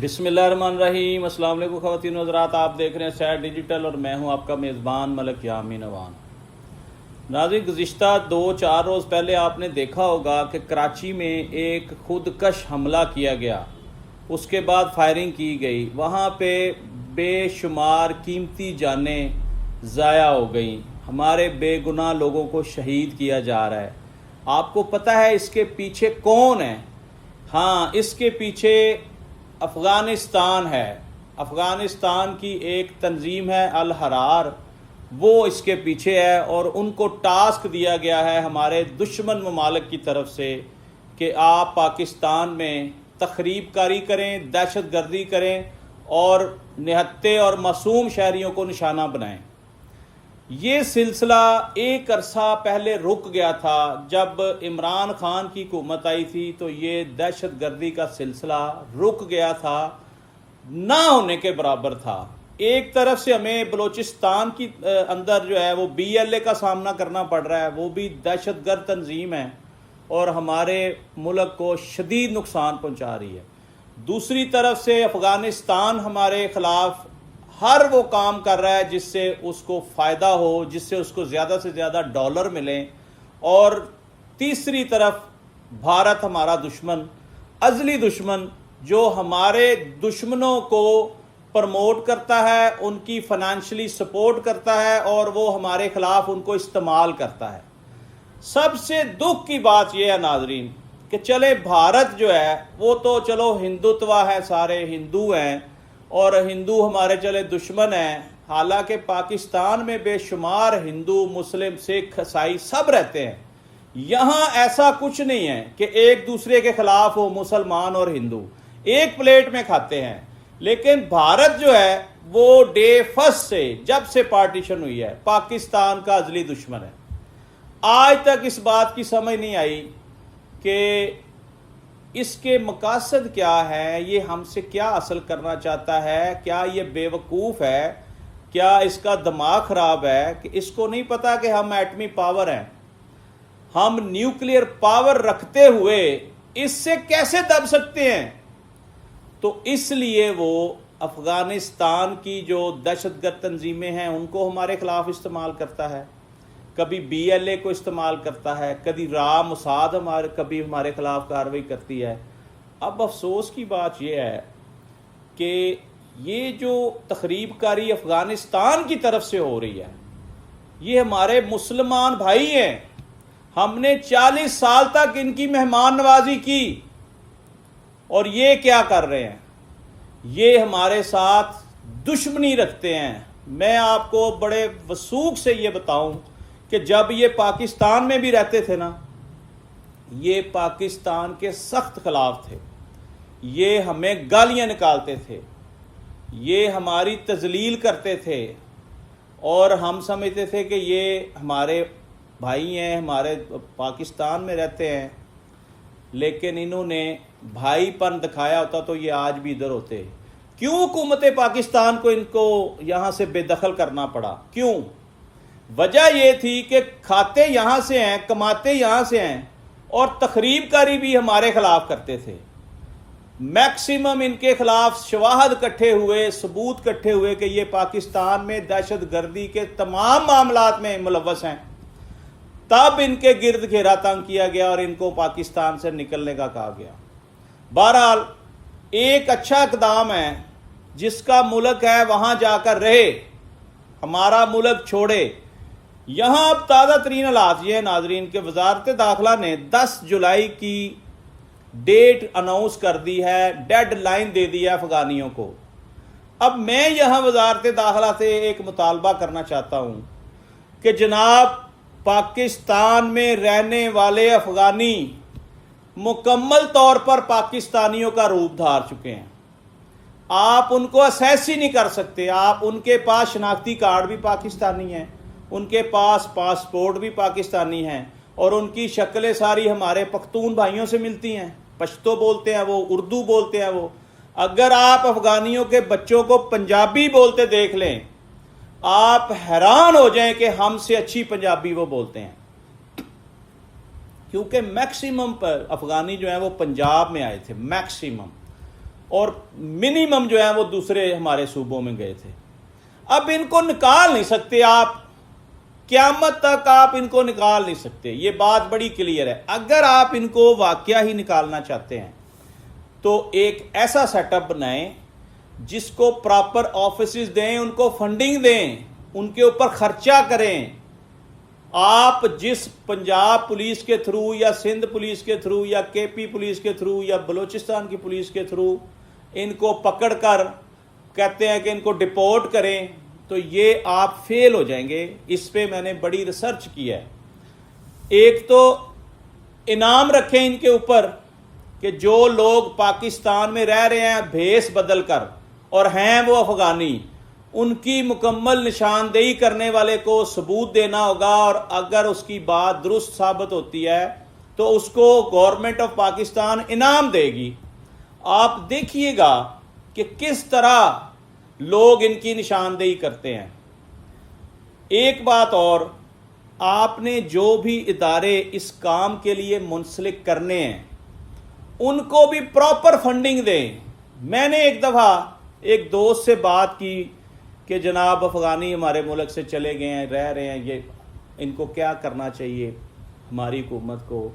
بسم اللہ الرحمن الرحیم۔ السلام علیکم خواتین و حضرات، آپ دیکھ رہے ہیں سیٹ ڈیجیٹل اور میں ہوں آپ کا میزبان ملک یامین اوان۔ ناظرین، گزشتہ 2-4 روز پہلے آپ نے دیکھا ہوگا کہ کراچی میں ایک خودکش حملہ کیا گیا، اس کے بعد فائرنگ کی گئی، وہاں پہ بے شمار قیمتی جانیں ضائع ہو گئیں، ہمارے بے گناہ لوگوں کو شہید کیا جا رہا ہے۔ آپ کو پتہ ہے اس کے پیچھے کون ہے؟ ہاں، اس کے پیچھے افغانستان ہے۔ افغانستان کی ایک تنظیم ہے الحرار، وہ اس کے پیچھے ہے، اور ان کو ٹاسک دیا گیا ہے ہمارے دشمن ممالک کی طرف سے کہ آپ پاکستان میں تخریب کاری کریں، دہشت گردی کریں اور نہتے اور معصوم شہریوں کو نشانہ بنائیں۔ یہ سلسلہ ایک عرصہ پہلے رک گیا تھا، جب عمران خان کی حکومت آئی تھی تو یہ دہشت گردی کا سلسلہ رک گیا تھا، نہ ہونے کے برابر تھا۔ ایک طرف سے ہمیں بلوچستان کی اندر جو ہے وہ BLA کا سامنا کرنا پڑ رہا ہے، وہ بھی دہشت گرد تنظیم ہے اور ہمارے ملک کو شدید نقصان پہنچا رہی ہے۔ دوسری طرف سے افغانستان ہمارے خلاف ہر وہ کام کر رہا ہے جس سے اس کو فائدہ ہو، جس سے اس کو زیادہ سے زیادہ ڈالر ملیں، اور تیسری طرف بھارت ہمارا دشمن، ازلی دشمن، جو ہمارے دشمنوں کو پرموٹ کرتا ہے، ان کی فنانشلی سپورٹ کرتا ہے اور وہ ہمارے خلاف ان کو استعمال کرتا ہے۔ سب سے دکھ کی بات یہ ہے ناظرین کہ چلے بھارت جو ہے وہ تو چلو ہندوتوا ہے، سارے ہندو ہیں اور ہندو ہمارے چلے دشمن ہیں، حالانکہ پاکستان میں بے شمار ہندو، مسلم، سکھ، عیسائی سب رہتے ہیں۔ یہاں ایسا کچھ نہیں ہے کہ ایک دوسرے کے خلاف ہو مسلمان اور ہندو، ایک پلیٹ میں کھاتے ہیں۔ لیکن بھارت جو ہے وہ ڈے فرسٹ سے، جب سے پارٹیشن ہوئی ہے، پاکستان کا ازلی دشمن ہے۔ آج تک اس بات کی سمجھ نہیں آئی کہ اس کے مقاصد کیا ہے، یہ ہم سے کیا حاصل کرنا چاہتا ہے، کیا یہ بے وقوف ہے، کیا اس کا دماغ خراب ہے کہ اس کو نہیں پتا کہ ہم ایٹمی پاور ہیں، ہم نیوکلیئر پاور رکھتے ہوئے اس سے کیسے دب سکتے ہیں؟ تو اس لیے وہ افغانستان کی جو دہشت گرد تنظیمیں ہیں ان کو ہمارے خلاف استعمال کرتا ہے، کبھی BLA کو استعمال کرتا ہے، کبھی موساد کبھی ہمارے خلاف کارروائی کرتی ہے۔ اب افسوس کی بات یہ ہے کہ یہ جو تخریب کاری افغانستان کی طرف سے ہو رہی ہے، یہ ہمارے مسلمان بھائی ہیں، ہم نے 40 سال تک ان کی مہمان نوازی کی، اور یہ کیا کر رہے ہیں؟ یہ ہمارے ساتھ دشمنی رکھتے ہیں۔ میں آپ کو بڑے وثوق سے یہ بتاؤں کہ جب یہ پاکستان میں بھی رہتے تھے نا، یہ پاکستان کے سخت خلاف تھے، یہ ہمیں گالیاں نکالتے تھے، یہ ہماری تذلیل کرتے تھے، اور ہم سمجھتے تھے کہ یہ ہمارے بھائی ہیں، ہمارے پاکستان میں رہتے ہیں، لیکن انہوں نے بھائی پن دکھایا ہوتا تو یہ آج بھی ادھر ہوتے۔ کیوں حکومت پاکستان کو ان کو یہاں سے بے دخل کرنا پڑا؟ کیوں؟ وجہ یہ تھی کہ کھاتے یہاں سے ہیں، کماتے یہاں سے ہیں، اور تخریب کاری بھی ہمارے خلاف کرتے تھے۔ میکسیمم ان کے خلاف شواہد کٹھے ہوئے، ثبوت کٹھے ہوئے کہ یہ پاکستان میں دہشت گردی کے تمام معاملات میں ملوث ہیں، تب ان کے گرد گھیرا تنگ کیا گیا اور ان کو پاکستان سے نکلنے کا کہا گیا۔ بہرحال ایک اچھا اقدام ہے، جس کا ملک ہے وہاں جا کر رہے، ہمارا ملک چھوڑے۔ یہاں اب تازہ ترین حالات یہ ہے ناظرین کہ وزارت داخلہ نے 10 جولائی کی ڈیٹ اناؤنس کر دی ہے، ڈیڈ لائن دے دی ہے افغانیوں کو۔ اب میں یہاں وزارت داخلہ سے ایک مطالبہ کرنا چاہتا ہوں کہ جناب، پاکستان میں رہنے والے افغانی مکمل طور پر پاکستانیوں کا روپ دھار چکے ہیں۔ آپ ان کو اسیس ہی نہیں کر سکتے، آپ ان کے پاس شناختی کارڈ بھی پاکستانی ہیں، ان کے پاس پاسپورٹ بھی پاکستانی ہیں، اور ان کی شکلیں ساری ہمارے پختون بھائیوں سے ملتی ہیں، پشتو بولتے ہیں وہ، اردو بولتے ہیں وہ۔ اگر آپ افغانیوں کے بچوں کو پنجابی بولتے دیکھ لیں، آپ حیران ہو جائیں کہ ہم سے اچھی پنجابی وہ بولتے ہیں، کیونکہ میکسیمم پر افغانی جو ہیں وہ پنجاب میں آئے تھے میکسیمم، اور منیمم جو ہے وہ دوسرے ہمارے صوبوں میں گئے تھے. اب ان کو نکال نہیں سکتے آپ، قیامت تک آپ ان کو نکال نہیں سکتے. یہ بات بڑی کلیئر ہے. اگر آپ ان کو واقعہ ہی نکالنا چاہتے ہیں تو ایک ایسا سیٹ اپ بنائیں جس کو پراپر آفیسز دیں، ان کو فنڈنگ دیں، ان کے اوپر خرچہ کریں. آپ جس پنجاب پولیس کے تھرو یا سندھ پولیس کے تھرو یا کے پی پولیس کے تھرو یا بلوچستان کی پولیس کے تھرو ان کو پکڑ کر کہتے ہیں کہ ان کو ڈپورٹ کریں، تو یہ آپ فیل ہو جائیں گے. اس پہ میں نے بڑی ریسرچ کی ہے. ایک تو انعام رکھیں ان کے اوپر کہ جو لوگ پاکستان میں رہ رہے ہیں بھیس بدل کر اور ہیں وہ افغانی، ان کی مکمل نشاندہی کرنے والے کو ثبوت دینا ہوگا، اور اگر اس کی بات درست ثابت ہوتی ہے تو اس کو گورنمنٹ آف پاکستان انعام دے گی. آپ دیکھیے گا کہ کس طرح لوگ ان کی نشاندہی کرتے ہیں. ایک بات اور، آپ نے جو بھی ادارے اس کام کے لیے منسلک کرنے ہیں ان کو بھی پراپر فنڈنگ دیں. میں نے ایک دفعہ ایک دوست سے بات کی کہ جناب افغانی ہمارے ملک سے چلے گئے ہیں، رہ رہے ہیں، یہ ان کو کیا کرنا چاہیے ہماری حکومت کو.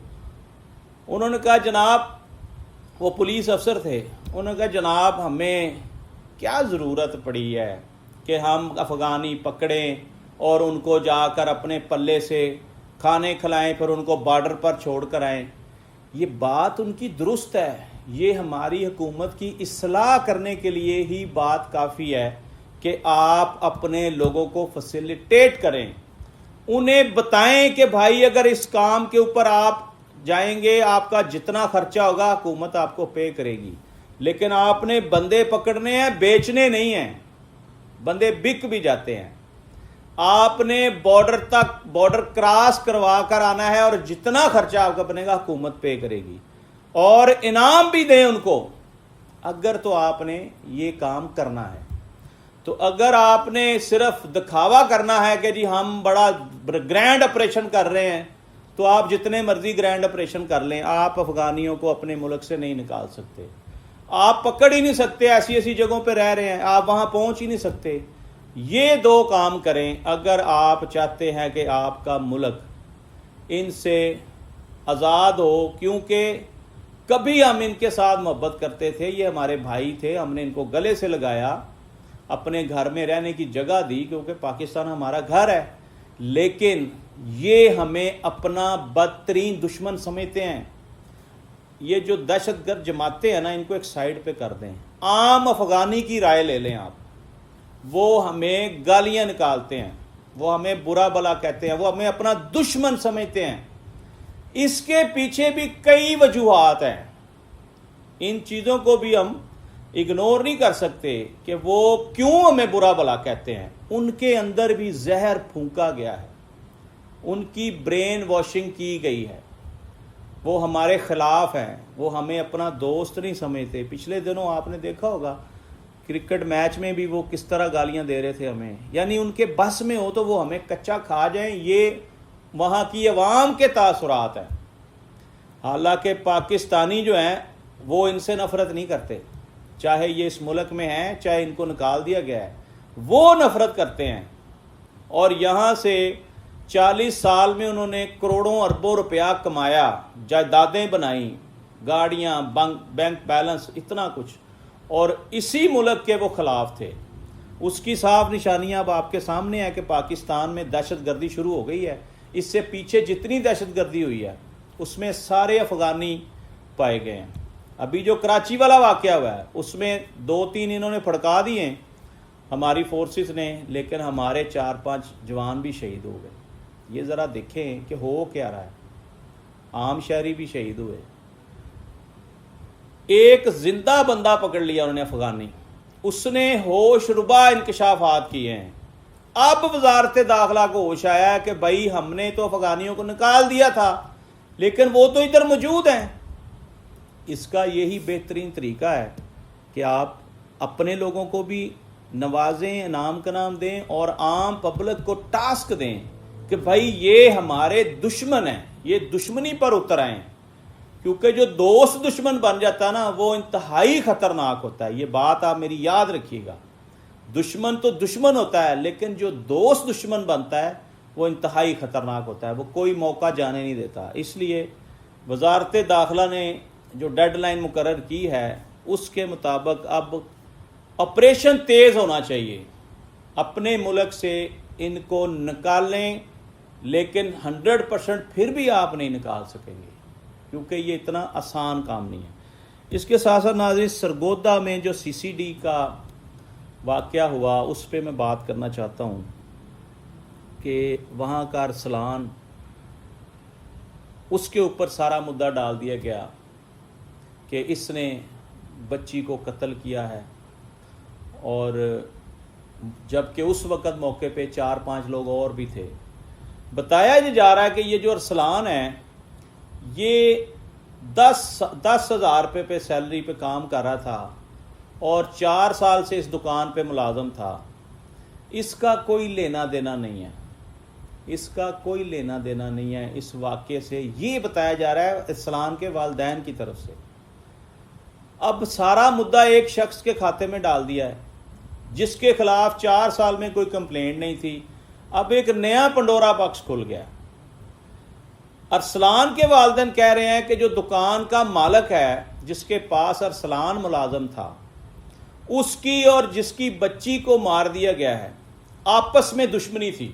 انہوں نے کہا جناب، وہ پولیس افسر تھے، انہوں نے کہا جناب ہمیں کیا ضرورت پڑی ہے کہ ہم افغانی پکڑیں اور ان کو جا کر اپنے پلے سے کھانے کھلائیں پھر ان کو بارڈر پر چھوڑ کر آئیں. یہ بات ان کی درست ہے. یہ ہماری حکومت کی اصلاح کرنے کے لیے ہی بات کافی ہے کہ آپ اپنے لوگوں کو فیسیلیٹیٹ کریں، انہیں بتائیں کہ بھائی اگر اس کام کے اوپر آپ جائیں گے آپ کا جتنا خرچہ ہوگا حکومت آپ کو پے کرے گی. لیکن آپ نے بندے پکڑنے ہیں، بیچنے نہیں ہیں. بندے بک بھی جاتے ہیں. آپ نے بارڈر کراس کروا کر آنا ہے، اور جتنا خرچہ آپ کا بنے گا حکومت پے کرے گی، اور انعام بھی دیں ان کو اگر تو آپ نے یہ کام کرنا ہے. تو اگر آپ نے صرف دکھاوا کرنا ہے کہ جی ہم بڑا گرینڈ آپریشن کر رہے ہیں، تو آپ جتنے مرضی گرینڈ آپریشن کر لیں، آپ افغانیوں کو اپنے ملک سے نہیں نکال سکتے. آپ پکڑ ہی نہیں سکتے. ایسی ایسی جگہوں پہ رہ رہے ہیں، آپ وہاں پہنچ ہی نہیں سکتے. یہ دو کام کریں اگر آپ چاہتے ہیں کہ آپ کا ملک ان سے آزاد ہو. کیونکہ کبھی ہم ان کے ساتھ محبت کرتے تھے، یہ ہمارے بھائی تھے، ہم نے ان کو گلے سے لگایا، اپنے گھر میں رہنے کی جگہ دی کیونکہ پاکستان ہمارا گھر ہے. لیکن یہ ہمیں اپنا بدترین دشمن سمجھتے ہیں. یہ جو دہشت گرد جماعتیں ہیں نا، ان کو ایک سائیڈ پہ کر دیں. عام افغانی کی رائے لے لیں آپ. وہ ہمیں گالیاں نکالتے ہیں، وہ ہمیں برا بلا کہتے ہیں، وہ ہمیں اپنا دشمن سمجھتے ہیں. اس کے پیچھے بھی کئی وجوہات ہیں. ان چیزوں کو بھی ہم اگنور نہیں کر سکتے کہ وہ کیوں ہمیں برا بلا کہتے ہیں. ان کے اندر بھی زہر پھونکا گیا ہے، ان کی برین واشنگ کی گئی ہے. وہ ہمارے خلاف ہیں، وہ ہمیں اپنا دوست نہیں سمجھتے. پچھلے دنوں آپ نے دیکھا ہوگا کرکٹ میچ میں بھی وہ کس طرح گالیاں دے رہے تھے ہمیں. یعنی ان کے بس میں ہو تو وہ ہمیں کچا کھا جائیں. یہ وہاں کی عوام کے تاثرات ہیں. حالانکہ پاکستانی جو ہیں وہ ان سے نفرت نہیں کرتے، چاہے یہ اس ملک میں ہیں چاہے ان کو نکال دیا گیا ہے، وہ نفرت کرتے ہیں. اور یہاں سے 40 سال میں انہوں نے کروڑوں اربوں روپیہ کمایا، جائیدادیں بنائیں، گاڑیاں، بینک بیلنس، اتنا کچھ. اور اسی ملک کے وہ خلاف تھے. اس کی صاف نشانیاں اب آپ کے سامنے ہے کہ پاکستان میں دہشت گردی شروع ہو گئی ہے. اس سے پیچھے جتنی دہشت گردی ہوئی ہے اس میں سارے افغانی پائے گئے ہیں. ابھی جو کراچی والا واقعہ ہوا ہے اس میں 2-3 انہوں نے پھڑکا دیے ہیں ہماری فورسز نے، لیکن ہمارے 4-5 جوان بھی شہید ہو گئے. یہ ذرا دیکھیں کہ ہو کیا رہا ہے. عام شہری بھی شہید ہوئے. ایک زندہ بندہ پکڑ لیا انہوں نے افغانی، اس نے ہوش ربا انکشافات کیے ہیں. اب وزارت داخلہ کو ہوش آیا ہے کہ بھائی ہم نے تو افغانیوں کو نکال دیا تھا لیکن وہ تو ادھر موجود ہیں. اس کا یہی بہترین طریقہ ہے کہ آپ اپنے لوگوں کو بھی نوازیں، انعام کا نام دیں، اور عام پبلک کو ٹاسک دیں کہ بھائی یہ ہمارے دشمن ہیں، یہ دشمنی پر اتر آئیں. کیونکہ جو دوست دشمن بن جاتا ہے نا وہ انتہائی خطرناک ہوتا ہے. یہ بات آپ میری یاد رکھیے گا. دشمن تو دشمن ہوتا ہے لیکن جو دوست دشمن بنتا ہے وہ انتہائی خطرناک ہوتا ہے. وہ کوئی موقع جانے نہیں دیتا. اس لیے وزارت داخلہ نے جو ڈیڈ لائن مقرر کی ہے اس کے مطابق اب آپریشن تیز ہونا چاہیے. اپنے ملک سے ان کو نکالیں لیکن 100% پھر بھی آپ نہیں نکال سکیں گے کیونکہ یہ اتنا آسان کام نہیں ہے. اس کے ساتھ ساتھ ناظرین سرگودا میں جو سی سی ڈی کا واقعہ ہوا اس پہ میں بات کرنا چاہتا ہوں کہ وہاں کا ارسلان اس کے اوپر سارا مدعا ڈال دیا گیا کہ اس نے بچی کو قتل کیا ہے، اور جبکہ اس وقت موقع پہ 4-5 لوگ اور بھی تھے. بتایا یہ جا رہا ہے کہ یہ جو ارسلان ہے یہ 10,000 روپے پہ سیلری پہ کام کر رہا تھا اور 4 سال سے اس دکان پہ ملازم تھا. اس کا کوئی لینا دینا نہیں ہے، اس کا کوئی لینا دینا نہیں ہے اس واقعے سے. یہ بتایا جا رہا ہے ارسلان کے والدین کی طرف سے. اب سارا مدعا ایک شخص کے کھاتے میں ڈال دیا ہے جس کے خلاف 4 سال میں کوئی کمپلینٹ نہیں تھی. اب ایک نیا پنڈورا باکس کھل گیا. ارسلان کے والدین کہہ رہے ہیں کہ جو دکان کا مالک ہے جس کے پاس ارسلان ملازم تھا اس کی اور جس کی بچی کو مار دیا گیا ہے آپس میں دشمنی تھی.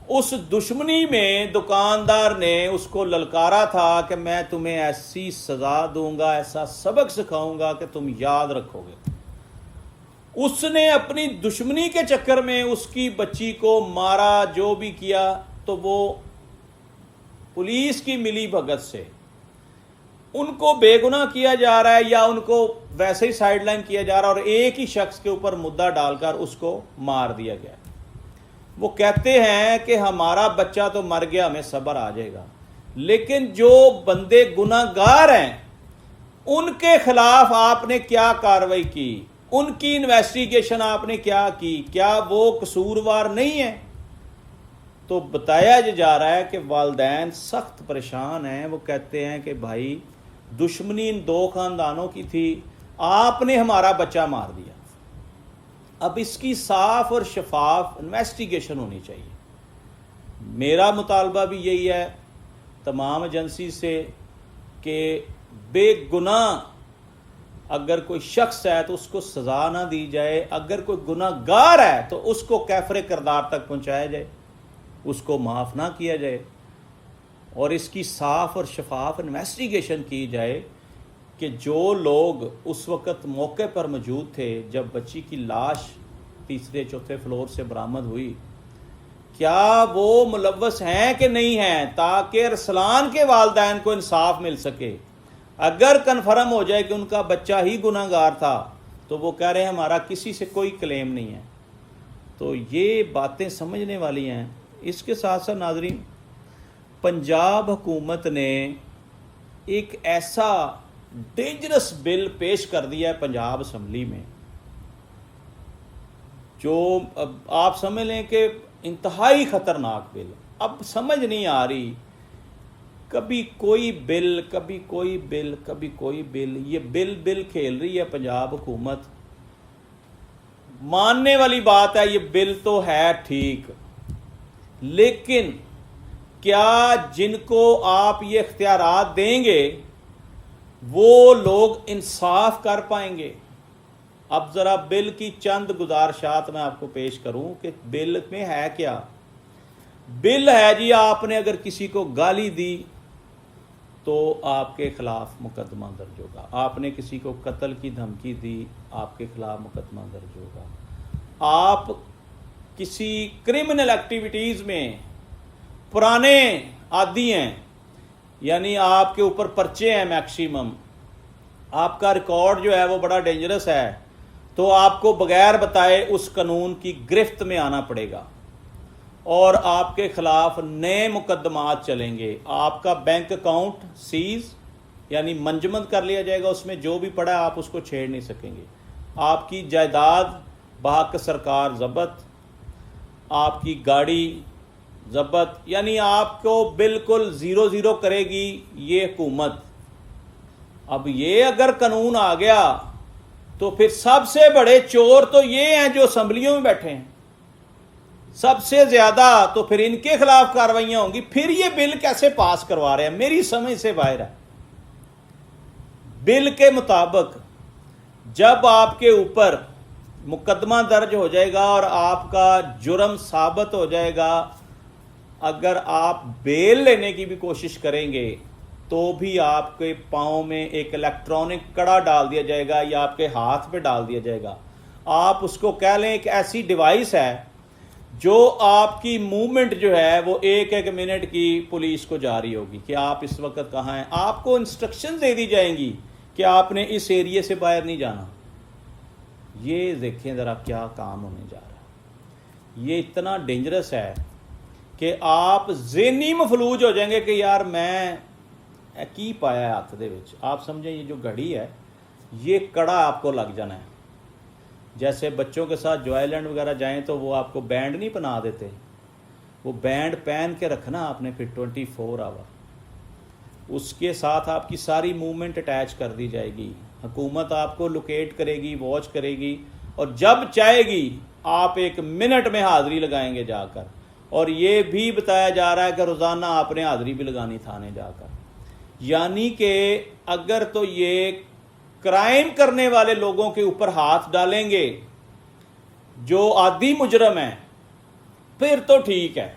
اس دشمنی میں دکاندار نے اس کو للکارا تھا کہ میں تمہیں ایسی سزا دوں گا، ایسا سبق سکھاؤں گا کہ تم یاد رکھو گے. اس نے اپنی دشمنی کے چکر میں اس کی بچی کو مارا، جو بھی کیا، تو وہ پولیس کی ملی بھگت سے ان کو بے گناہ کیا جا رہا ہے یا ان کو ویسے ہی سائیڈ لائن کیا جا رہا ہے اور ایک ہی شخص کے اوپر مدعا ڈال کر اس کو مار دیا گیا. وہ کہتے ہیں کہ ہمارا بچہ تو مر گیا، ہمیں صبر آ جائے گا، لیکن جو بندے گناہ گار ہیں ان کے خلاف آپ نے کیا کارروائی کی؟ ان کی انویسٹیگیشن آپ نے کیا کی؟ کیا وہ قصوروار نہیں ہیں؟ تو بتایا جا رہا ہے کہ والدین سخت پریشان ہیں. وہ کہتے ہیں کہ بھائی دشمنی ان 2 خاندانوں کی تھی، آپ نے ہمارا بچہ مار دیا. اب اس کی صاف اور شفاف انویسٹیگیشن ہونی چاہیے. میرا مطالبہ بھی یہی ہے تمام ایجنسی سے کہ بے گناہ اگر کوئی شخص ہے تو اس کو سزا نہ دی جائے، اگر کوئی گناہ گار ہے تو اس کو کیفر کردار تک پہنچایا جائے، اس کو معاف نہ کیا جائے، اور اس کی صاف اور شفاف انویسٹیگیشن کی جائے کہ جو لوگ اس وقت موقع پر موجود تھے جب بچی کی لاش 3-4 فلور سے برآمد ہوئی، کیا وہ ملوث ہیں کہ نہیں ہیں، تاکہ ارسلان کے والدین کو انصاف مل سکے. اگر کنفرم ہو جائے کہ ان کا بچہ ہی گناہ گار تھا تو وہ کہہ رہے ہیں ہمارا کسی سے کوئی کلیم نہیں ہے. تو یہ باتیں سمجھنے والی ہیں. اس کے ساتھ ساتھ ناظرین پنجاب حکومت نے ایک ایسا ڈینجرس بل پیش کر دیا ہے پنجاب اسمبلی میں جو آپ سمجھ لیں کہ انتہائی خطرناک بل. اب سمجھ نہیں آ رہی، کبھی کوئی بل، کبھی کوئی بل، کبھی کوئی بل، یہ بل کھیل رہی ہے پنجاب حکومت. ماننے والی بات ہے یہ بل تو ہے ٹھیک، لیکن کیا جن کو آپ یہ اختیارات دیں گے وہ لوگ انصاف کر پائیں گے؟ اب ذرا بل کی چند گزارشات میں آپ کو پیش کروں کہ بل میں ہے کیا. بل ہے جی آپ نے اگر کسی کو گالی دی تو آپ کے خلاف مقدمہ درج ہوگا، آپ نے کسی کو قتل کی دھمکی دی آپ کے خلاف مقدمہ درج ہوگا، آپ کسی کرمنل ایکٹیویٹیز میں پرانے عادی ہیں یعنی آپ کے اوپر پرچے ہیں میکسیمم، آپ کا ریکارڈ جو ہے وہ بڑا ڈینجرس ہے، تو آپ کو بغیر بتائے اس قانون کی گرفت میں آنا پڑے گا اور آپ کے خلاف نئے مقدمات چلیں گے. آپ کا بینک اکاؤنٹ سیز یعنی منجمد کر لیا جائے گا، اس میں جو بھی پڑا ہے آپ اس کو چھیڑ نہیں سکیں گے. آپ کی جائیداد بحق سرکار ضبط، آپ کی گاڑی ضبط، یعنی آپ کو بالکل زیرو زیرو کرے گی یہ حکومت۔ اب یہ اگر قانون آ گیا تو پھر سب سے بڑے چور تو یہ ہیں جو اسمبلیوں میں بیٹھے ہیں، سب سے زیادہ تو پھر ان کے خلاف کارروائیاں ہوں گی۔ پھر یہ بل کیسے پاس کروا رہے ہیں؟ میری سمجھ سے باہر ہے۔ بل کے مطابق جب آپ کے اوپر مقدمہ درج ہو جائے گا اور آپ کا جرم ثابت ہو جائے گا، اگر آپ بیل لینے کی بھی کوشش کریں گے تو بھی آپ کے پاؤں میں ایک الیکٹرانک کڑا ڈال دیا جائے گا یا آپ کے ہاتھ پہ ڈال دیا جائے گا۔ آپ اس کو کہہ لیں ایک ایسی ڈیوائس ہے جو آپ کی موومنٹ جو ہے وہ ایک ایک منٹ کی پولیس کو جاری ہوگی کہ آپ اس وقت کہاں ہیں۔ آپ کو انسٹرکشن دے دی جائیں گی کہ آپ نے اس ایریے سے باہر نہیں جانا۔ یہ دیکھیں ذرا کیا کام ہونے جا رہا ہے۔ یہ اتنا ڈینجرس ہے کہ آپ ذہنی مفلوج ہو جائیں گے کہ یار میں کی پایا ہے ہاتھ دے وچ۔ آپ سمجھیں یہ جو گھڑی ہے یہ کڑا آپ کو لگ جانا ہے۔ جیسے بچوں کے ساتھ جو آئیلینڈ وغیرہ جائیں تو وہ آپ کو بینڈ نہیں پہنا دیتے، وہ بینڈ پہن کے رکھنا آپ نے پھر 24 آور۔ اس کے ساتھ آپ کی ساری موومنٹ اٹیچ کر دی جائے گی۔ حکومت آپ کو لوکیٹ کرے گی، واچ کرے گی، اور جب چاہے گی آپ ایک منٹ میں حاضری لگائیں گے جا کر۔ اور یہ بھی بتایا جا رہا ہے کہ روزانہ آپ نے حاضری بھی لگانی تھانے جا کر۔ یعنی کہ اگر تو یہ کرائم کرنے والے لوگوں کے اوپر ہاتھ ڈالیں گے جو عادی مجرم ہیں پھر تو ٹھیک ہے،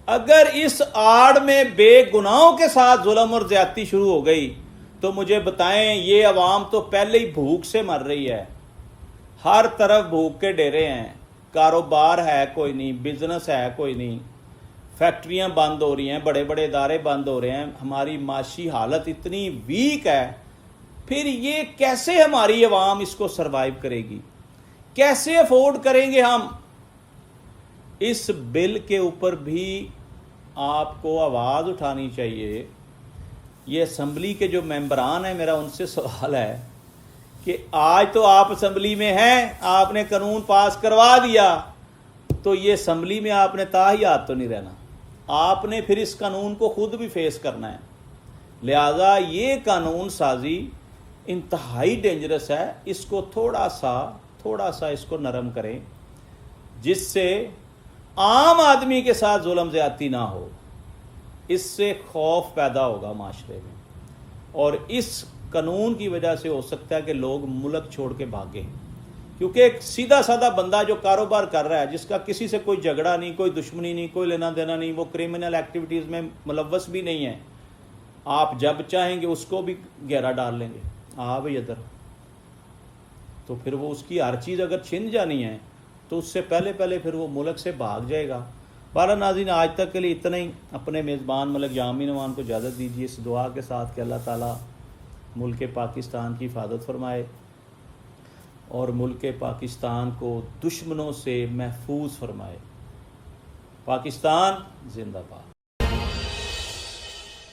اگر اس آڑ میں بے گناہوں کے ساتھ ظلم اور زیادتی شروع ہو گئی تو مجھے بتائیں، یہ عوام تو پہلے ہی بھوک سے مر رہی ہے، ہر طرف بھوک کے ڈیرے ہیں، کاروبار ہے کوئی نہیں، بزنس ہے کوئی نہیں، فیکٹریاں بند ہو رہی ہیں، بڑے بڑے ادارے بند ہو رہے ہیں، ہماری معاشی حالت اتنی ویک ہے۔ پھر یہ کیسے ہماری عوام اس کو سروائیو کرے گی؟ کیسے افورڈ کریں گے ہم؟ اس بل کے اوپر بھی آپ کو آواز اٹھانی چاہیے۔ یہ اسمبلی کے جو ممبران ہیں، میرا ان سے سوال ہے کہ آج تو آپ اسمبلی میں ہیں، آپ نے قانون پاس کروا دیا، تو یہ اسمبلی میں آپ نے تاحیات تو نہیں رہنا، آپ نے پھر اس قانون کو خود بھی فیس کرنا ہے۔ لہذا یہ قانون سازی انتہائی ڈینجرس ہے، اس کو تھوڑا سا اس کو نرم کریں، جس سے عام آدمی کے ساتھ ظلم زیادتی نہ ہو۔ اس سے خوف پیدا ہوگا معاشرے میں، اور اس قانون کی وجہ سے ہو سکتا ہے کہ لوگ ملک چھوڑ کے بھاگیں، کیونکہ ایک سیدھا سادہ بندہ جو کاروبار کر رہا ہے، جس کا کسی سے کوئی جھگڑا نہیں، کوئی دشمنی نہیں، کوئی لینا دینا نہیں، وہ کرمنل ایکٹیویٹیز میں ملوث بھی نہیں ہے، آپ جب چاہیں گے اس کو بھی گھیرا ڈال لیں گے، بھئی ادھر، تو پھر وہ اس کی ہر چیز اگر چھن جانی ہے تو اس سے پہلے پھر وہ ملک سے بھاگ جائے گا۔ بارہ ناظرین، آج تک کے لیے اتنا ہی۔ اپنے میزبان ملک یامین امان کو اجازت دیجیے اس دعا کے ساتھ کہ اللہ تعالیٰ ملک پاکستان کی حفاظت فرمائے اور ملک پاکستان کو دشمنوں سے محفوظ فرمائے۔ پاکستان زندہ باد۔